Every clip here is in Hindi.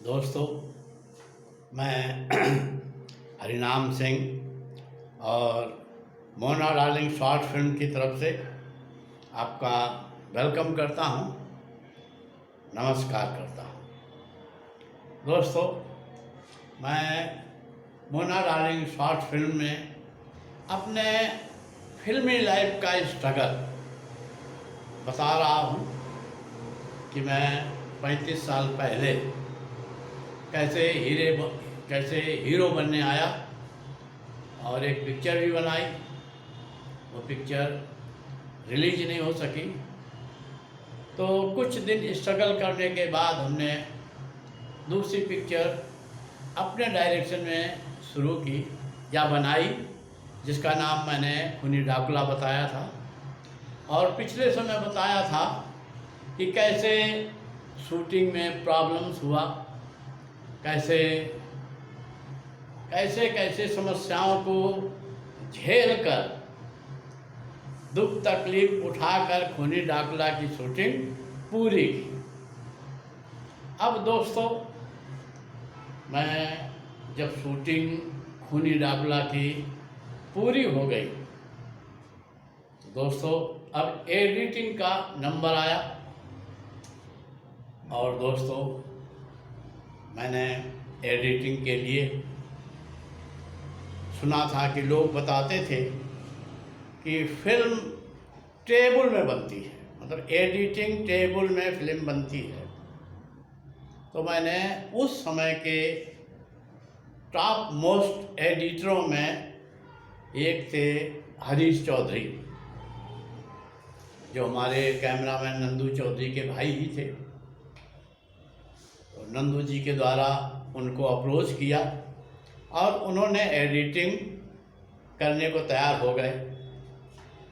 दोस्तों, मैं हरिनाम सिंह और मोना डार्लिंग शॉर्ट फिल्म की तरफ से आपका वेलकम करता हूं, नमस्कार करता हूं। दोस्तों, मैं मोना डार्लिंग शॉर्ट फिल्म में अपने फिल्मी लाइफ का स्ट्रगल बता रहा हूं कि मैं 35 साल पहले कैसे हीरो बनने आया और एक पिक्चर भी बनाई। वो पिक्चर रिलीज नहीं हो सकी, तो कुछ दिन स्ट्रगल करने के बाद हमने दूसरी पिक्चर अपने डायरेक्शन में शुरू की या बनाई, जिसका नाम मैंने खूनी डाकुला बताया था। और पिछले समय बताया था कि कैसे शूटिंग में प्रॉब्लम्स हुआ, कैसे कैसे कैसे समस्याओं को झेल कर, दुख तकलीफ उठाकर खूनी डाकुला की शूटिंग पूरी की। अब दोस्तों, मैं जब शूटिंग खूनी डाकुला की पूरी हो गई तो दोस्तों अब एडिटिंग का नंबर आया। और दोस्तों, मैंने एडिटिंग के लिए सुना था कि लोग बताते थे कि फिल्म टेबल में बनती है, मतलब एडिटिंग टेबल में फिल्म बनती है। तो मैंने उस समय के टॉप मोस्ट एडिटरों में एक थे हरीश चौधरी, जो हमारे कैमरामैन नंदू चौधरी के भाई ही थे। तो नंदू जी के द्वारा उनको अप्रोच किया और उन्होंने एडिटिंग करने को तैयार हो गए।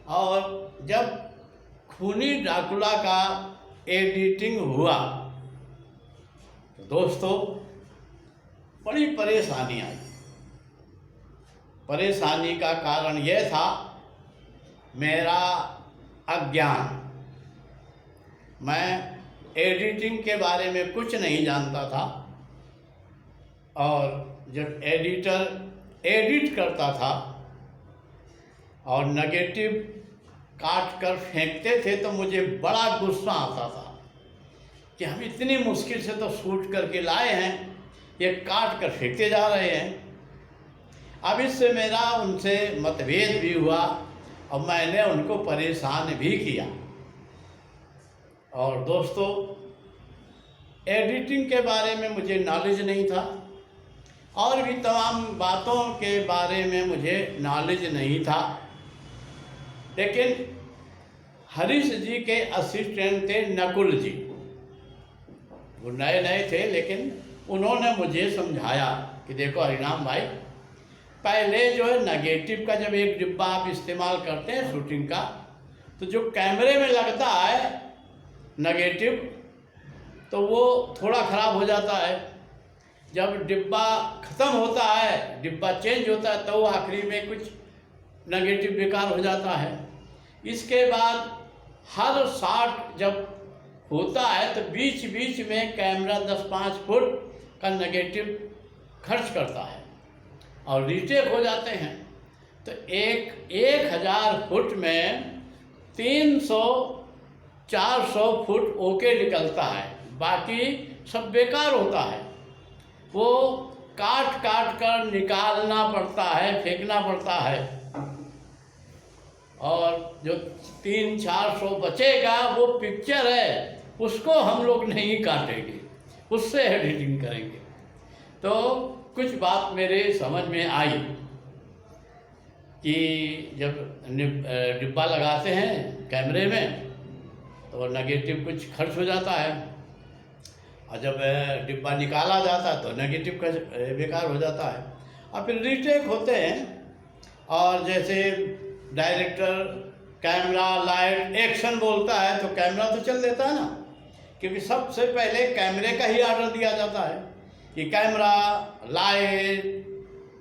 और जब खूनी डाकुला का एडिटिंग हुआ तो दोस्तों बड़ी परेशानी आई। परेशानी का कारण यह था मेरा अज्ञान। मैं एडिटिंग के बारे में कुछ नहीं जानता था, और जब एडिटर एडिट करता था और नेगेटिव काट कर फेंकते थे तो मुझे बड़ा गुस्सा आता था कि हम इतनी मुश्किल से तो शूट करके लाए हैं, ये काट कर फेंकते जा रहे हैं। अब इससे मेरा उनसे मतभेद भी हुआ और मैंने उनको परेशान भी किया। और दोस्तों, एडिटिंग के बारे में मुझे नॉलेज नहीं था और भी तमाम बातों के बारे में मुझे नॉलेज नहीं था। लेकिन हरीश जी के असिस्टेंट थे नकुल जी, वो नए नए थे, लेकिन उन्होंने मुझे समझाया कि देखो हरिनाम भाई, पहले जो है नेगेटिव का जब एक डिब्बा आप इस्तेमाल करते हैं शूटिंग का, तो जो कैमरे में लगता है नेगेटिव तो वो थोड़ा ख़राब हो जाता है। जब डिब्बा ख़त्म होता है, डिब्बा चेंज होता है, तो आखिरी में कुछ नेगेटिव बेकार हो जाता है। इसके बाद हर शॉट जब होता है तो बीच बीच में कैमरा 10-5 फुट का नेगेटिव खर्च करता है और रीटेक हो जाते हैं। तो 1000 फुट में 300-400 फुट ओके निकलता है, बाकी सब बेकार होता है। वो काट काट कर निकालना पड़ता है, फेंकना पड़ता है, और जो 300-400 बचेगा वो पिक्चर है, उसको हम लोग नहीं काटेंगे, उससे एडिटिंग करेंगे। तो कुछ बात मेरे समझ में आई कि जब डिब्बा लगाते हैं कैमरे में तो नेगेटिव कुछ खर्च हो जाता है, और जब डिब्बा निकाला जाता है तो नेगेटिव का बेकार हो जाता है, और फिर रीटेक होते हैं। और जैसे डायरेक्टर कैमरा लाइट एक्शन बोलता है तो कैमरा तो चल देता है ना, क्योंकि सबसे पहले कैमरे का ही ऑर्डर दिया जाता है कि कैमरा लाइट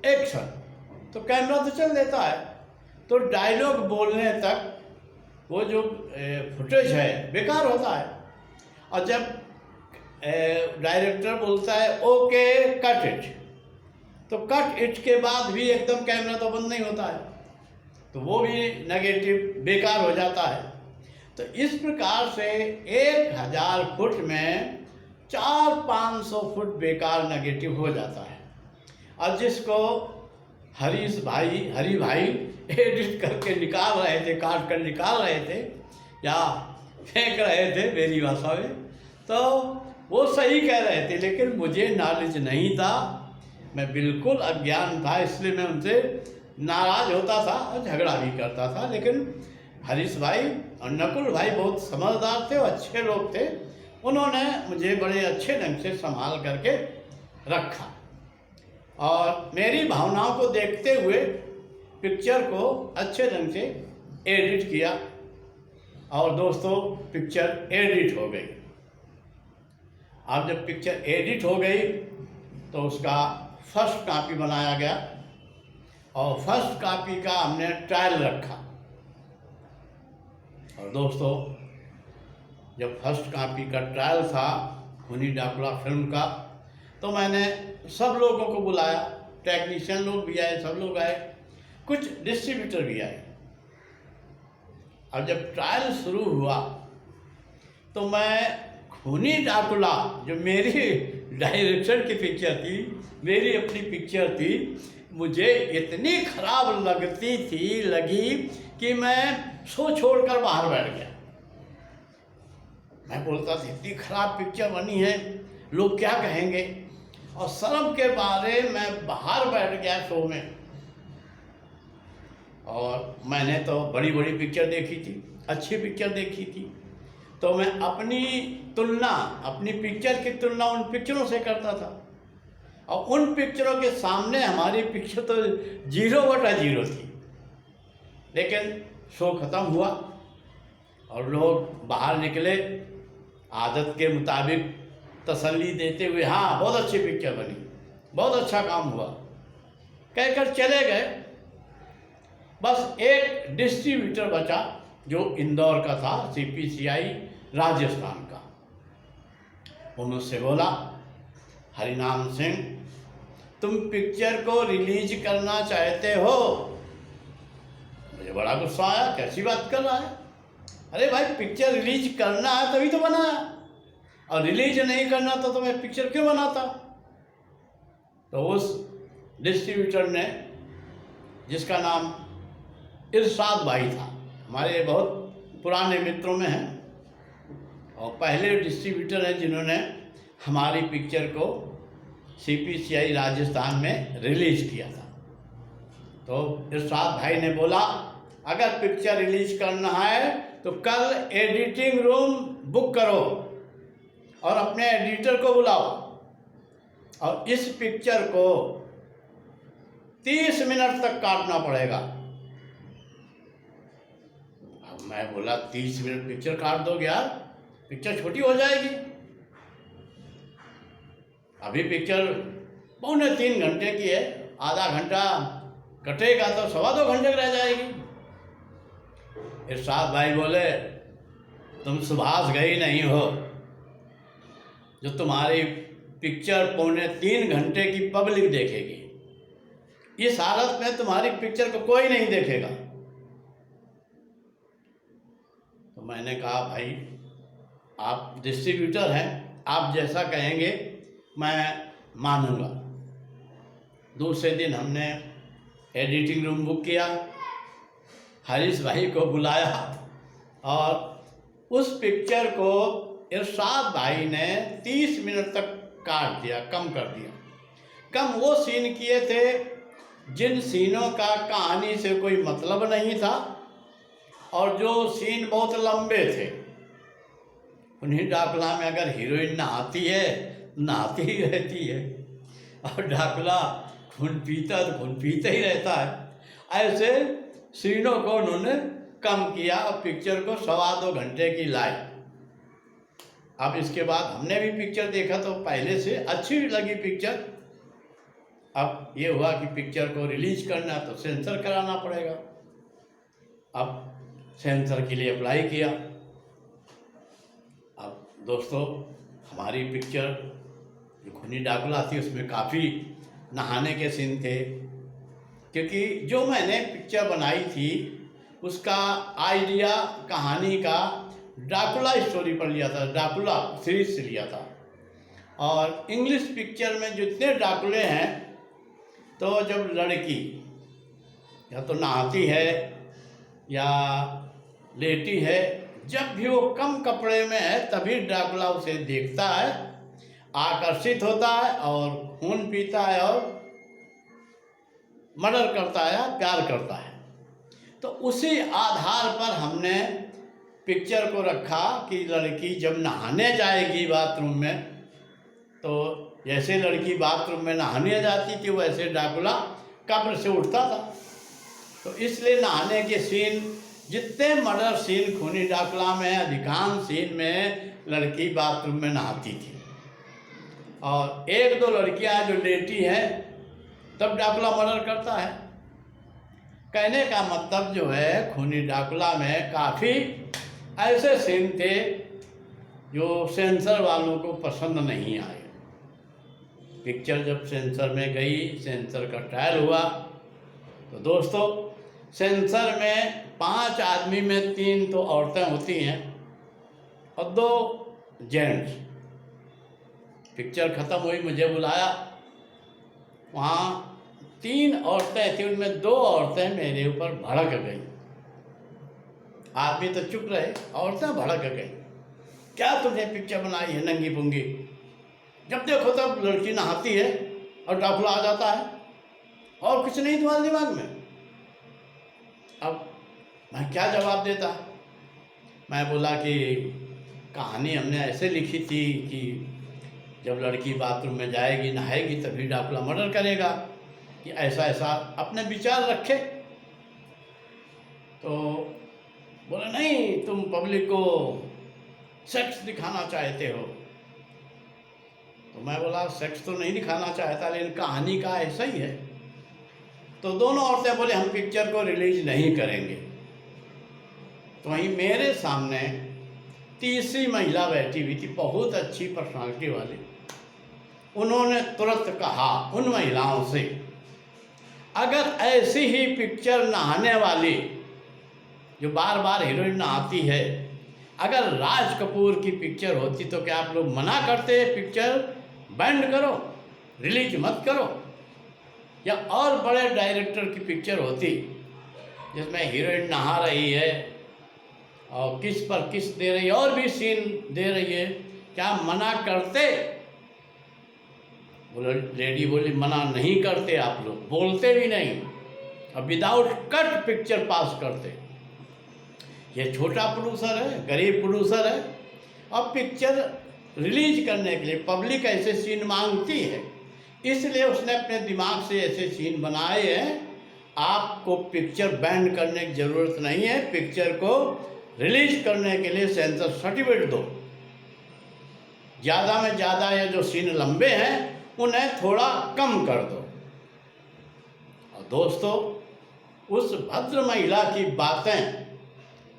एक्शन, तो कैमरा तो चल देता है। तो डायलॉग बोलने तक वो जो फुटेज है बेकार होता है। और जब डायरेक्टर बोलता है ओके कट इट, तो कट इट के बाद भी एकदम कैमरा तो बंद नहीं होता है, तो वो भी नेगेटिव बेकार हो जाता है। तो इस प्रकार से 1000 फुट में 400-500 फुट बेकार नेगेटिव हो जाता है। और जिसको हरी भाई एडिट करके निकाल रहे थे, काट कर निकाल रहे थे या फेंक रहे थे मेरी भाषा में, तो वो सही कह रहे थे, लेकिन मुझे नॉलेज नहीं था, मैं बिल्कुल अज्ञान था, इसलिए मैं उनसे नाराज़ होता था और झगड़ा भी करता था। लेकिन हरीश भाई और नकुल भाई बहुत समझदार थे और अच्छे लोग थे, उन्होंने मुझे बड़े अच्छे ढंग से संभाल करके रखा और मेरी भावनाओं को देखते हुए पिक्चर को अच्छे ढंग से एडिट किया। और दोस्तों पिक्चर एडिट हो गई। अब जब पिक्चर एडिट हो गई तो उसका फर्स्ट कॉपी बनाया गया और फर्स्ट कॉपी का हमने ट्रायल रखा। और दोस्तों जब फर्स्ट कॉपी का ट्रायल था खूनी डाकुला फिल्म का, तो मैंने सब लोगों को बुलाया, टेक्नीशियन लोग भी आए, सब लोग आए, कुछ डिस्ट्रीब्यूटर भी आए। और जब ट्रायल शुरू हुआ तो मैं खूनी डाकुला जो मेरी डायरेक्शन की पिक्चर थी, मेरी अपनी पिक्चर थी, मुझे इतनी खराब लगी कि मैं शो छोड़कर बाहर बैठ गया। मैं बोलता था इतनी खराब पिक्चर बनी है, लोग क्या कहेंगे, और शर्म के बारे मैं बाहर बैठ गया शो में। और मैंने तो बड़ी बड़ी पिक्चर देखी थी, अच्छी पिक्चर देखी थी, तो मैं अपनी पिक्चर की तुलना उन पिक्चरों से करता था, और उन पिक्चरों के सामने हमारी पिक्चर तो 0/0 थी। लेकिन शो ख़त्म हुआ और लोग बाहर निकले, आदत के मुताबिक तसल्ली देते हुए, हाँ बहुत अच्छी पिक्चर बनी, बहुत अच्छा काम हुआ कहकर चले गए। बस एक डिस्ट्रीब्यूटर बचा जो इंदौर का था, CPCI राजस्थान का। वो मुझसे बोला, हरिनाम सिंह तुम पिक्चर को रिलीज करना चाहते हो? मुझे बड़ा गुस्सा आया, कैसी बात कर रहा है, अरे भाई पिक्चर रिलीज करना है तभी तो बनाया, और रिलीज नहीं करना तो मैं पिक्चर क्यों बनाता। तो उस डिस्ट्रीब्यूटर ने, जिसका नाम इरशाद भाई था, हमारे बहुत पुराने मित्रों में हैं और पहले डिस्ट्रीब्यूटर हैं जिन्होंने हमारी पिक्चर को CPCI राजस्थान में रिलीज किया था। तो इरशाद भाई ने बोला, अगर पिक्चर रिलीज करना है तो कल एडिटिंग रूम बुक करो और अपने एडिटर को बुलाओ और इस पिक्चर को 30 मिनट तक काटना पड़ेगा। अब मैं बोला 30 मिनट पिक्चर काट दोगे यार, पिक्चर छोटी हो जाएगी। अभी पिक्चर 2.25 घंटे की है, आधा घंटा कटेगा तो 2.25 घंटे रह जाएगी। इरशाद भाई बोले, तुम सुभाष गई नहीं हो जो तुम्हारी पिक्चर 2.25 घंटे की पब्लिक देखेगी, इस हालत में तुम्हारी पिक्चर को कोई नहीं देखेगा। तो मैंने कहा, भाई आप डिस्ट्रीब्यूटर हैं, आप जैसा कहेंगे मैं मानूंगा। दूसरे दिन हमने एडिटिंग रूम बुक किया, हरीश भाई को बुलाया और उस पिक्चर को इरशाद भाई ने 30 मिनट तक काट दिया, कम कर दिया। कम वो सीन किए थे जिन सीनों का कहानी से कोई मतलब नहीं था और जो सीन बहुत लंबे थे। उन्हीं डाकुला में अगर हीरोइन नहाती है, नहाती ही रहती है, और डाकुला खून पीता तो खून पीता ही रहता है। ऐसे सीनों को उन्होंने कम किया और पिक्चर को 2.25 घंटे की लाई। अब इसके बाद हमने भी पिक्चर देखा तो पहले से अच्छी लगी पिक्चर। अब ये हुआ कि पिक्चर को रिलीज करना तो सेंसर कराना पड़ेगा। अब सेंसर के लिए अप्लाई किया। अब दोस्तों हमारी पिक्चर जो खूनी डाकुला थी उसमें काफ़ी नहाने के सीन थे, क्योंकि जो मैंने पिक्चर बनाई थी उसका आइडिया कहानी का ड्राकुला स्टोरी पर लिया था, ड्राकुला सीरीज से लिया था। और इंग्लिश पिक्चर में जितने ड्राकुले हैं, तो जब लड़की या तो नहाती है या लेटी है, जब भी वो कम कपड़े में है तभी ड्राकुला उसे देखता है, आकर्षित होता है और खून पीता है और मर्डर करता है, प्यार करता है। तो उसी आधार पर हमने पिक्चर को रखा कि लड़की जब नहाने जाएगी बाथरूम में, तो जैसे लड़की बाथरूम में नहाने जाती थी वैसे ड्राकुला कब्र से उठता था। तो इसलिए नहाने के सीन, जितने मर्डर सीन खूनी ड्राकुला में अधिकांश सीन में लड़की बाथरूम में नहाती थी, और एक दो लड़कियां जो लेटी हैं तब ड्राकुला मर्डर करता है। कहने का मतलब जो है, खूनी ड्राकुला में काफ़ी ऐसे सीन थे जो सेंसर वालों को पसंद नहीं आए। पिक्चर जब सेंसर में गई, सेंसर का ट्रायल हुआ, तो दोस्तों सेंसर में 5 आदमी में 3 तो औरतें होती हैं और 2 जेंट्स। पिक्चर ख़त्म हुई, मुझे बुलाया, वहाँ 3 औरतें थी, उनमें 2 औरतें मेरे ऊपर भड़क गई। आदमी तो चुप रहे, औरतें भड़क गई, क्या तुमने पिक्चर बनाई है नंगी पुंगी, जब देखो तब लड़की नहाती है और ड्राकुला आ जाता है, और कुछ नहीं तुम्हारे दिमाग में। अब मैं क्या जवाब देता? मैं बोला कि कहानी हमने ऐसे लिखी थी कि जब लड़की बाथरूम में जाएगी, नहाएगी, तभी ड्राकुला मर्डर करेगा, कि ऐसा ऐसा अपने विचार रखे। तो बोले नहीं, तुम पब्लिक को सेक्स दिखाना चाहते हो। तो मैं बोला सेक्स तो नहीं दिखाना चाहता, लेकिन कहानी का ऐसा ही है। तो दोनों औरतें बोले हम पिक्चर को रिलीज नहीं करेंगे। तो वहीं मेरे सामने तीसरी महिला बैठी हुई थी, बहुत अच्छी पर्सनालिटी वाली। उन्होंने तुरंत कहा उन महिलाओं से, अगर ऐसी ही पिक्चर नहाने वाली, जो बार बार हीरोइन नहाती है, अगर राज कपूर की पिक्चर होती तो क्या आप लोग मना करते, पिक्चर बैंड करो, रिलीज मत करो? या और बड़े डायरेक्टर की पिक्चर होती जिसमें हीरोइन नहा रही है और किस पर किस दे रही है और भी सीन दे रही है, क्या मना करते? बोले, लेडी बोली मना नहीं करते, आप लोग बोलते भी नहीं, और विदाउट कट पिक्चर पास करते। ये छोटा प्रोड्यूसर है, गरीब प्रोड्यूसर है, और पिक्चर रिलीज करने के लिए पब्लिक ऐसे सीन मांगती है, इसलिए उसने अपने दिमाग से ऐसे सीन बनाए हैं। आपको पिक्चर बैन करने की ज़रूरत नहीं है, पिक्चर को रिलीज करने के लिए सेंसर सर्टिफिकेट दो। ज़्यादा में ज़्यादा ये जो सीन लंबे हैं उन्हें थोड़ा कम कर दो। और दोस्तों, उस भद्र महिला की बातें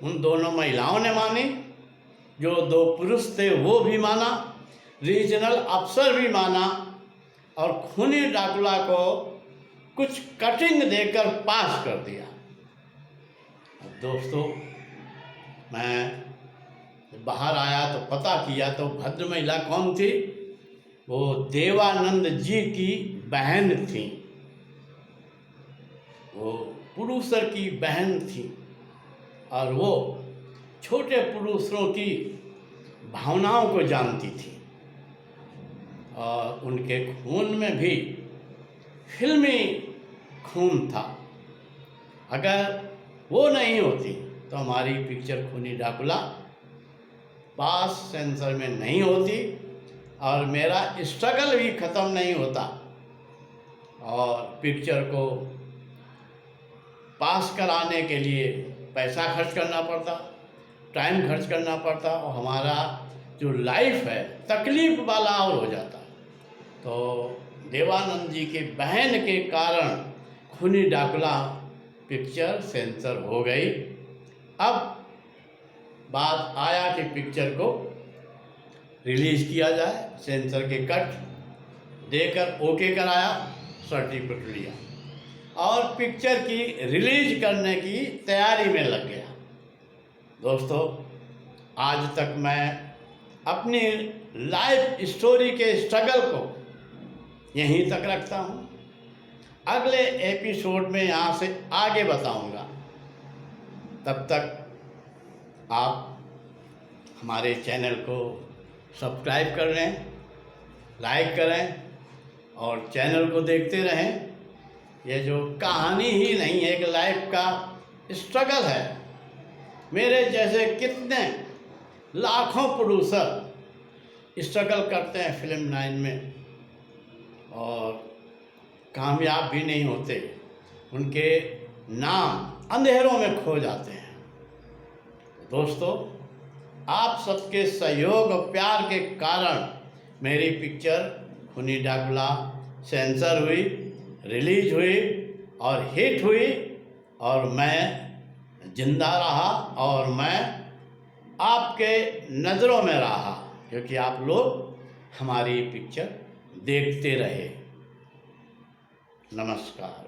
उन दोनों महिलाओं ने मानी, जो 2 पुरुष थे वो भी माना, रीजनल अफसर भी माना, और खूनी ड्राकुला को कुछ कटिंग देकर पास कर दिया। दोस्तों, मैं बाहर आया तो पता किया तो भद्र महिला कौन थी? वो देवानंद जी की बहन थी, वो प्रोड्यूसर की बहन थी, और वो छोटे प्रोड्यूसरों की भावनाओं को जानती थी, और उनके खून में भी फिल्मी खून था। अगर वो नहीं होती तो हमारी पिक्चर खूनी ड्राकुला पास सेंसर में नहीं होती, और मेरा स्ट्रगल भी ख़त्म नहीं होता, और पिक्चर को पास कराने के लिए पैसा खर्च करना पड़ता, टाइम खर्च करना पड़ता, और हमारा जो लाइफ है तकलीफ वाला और हो जाता। तो देवानंद जी के बहन के कारण खूनी ड्राकुला पिक्चर सेंसर हो गई। अब बात आया कि पिक्चर को रिलीज़ किया जाए। सेंसर के कट देकर ओके कराया, सर्टिफिकेट लिया और पिक्चर की रिलीज करने की तैयारी में लग गया। दोस्तों, आज तक मैं अपनी लाइफ स्टोरी के स्ट्रगल को यहीं तक रखता हूँ। अगले एपिसोड में यहाँ से आगे बताऊँगा। तब तक आप हमारे चैनल को सब्सक्राइब कर लें, लाइक करें और चैनल को देखते रहें। ये जो कहानी ही नहीं है, एक लाइफ का स्ट्रगल है। मेरे जैसे कितने लाखों प्रोड्यूसर स्ट्रगल करते हैं फिल्म लाइन में और कामयाब भी नहीं होते, उनके नाम अंधेरों में खो जाते हैं। दोस्तों, आप सबके सहयोग और प्यार के कारण मेरी पिक्चर खूनी डाकुला सेंसर हुई, रिलीज हुई और हिट हुई और मैं जिंदा रहा और मैं आपके नज़रों में रहा, क्योंकि आप लोग हमारी पिक्चर देखते रहे। नमस्कार।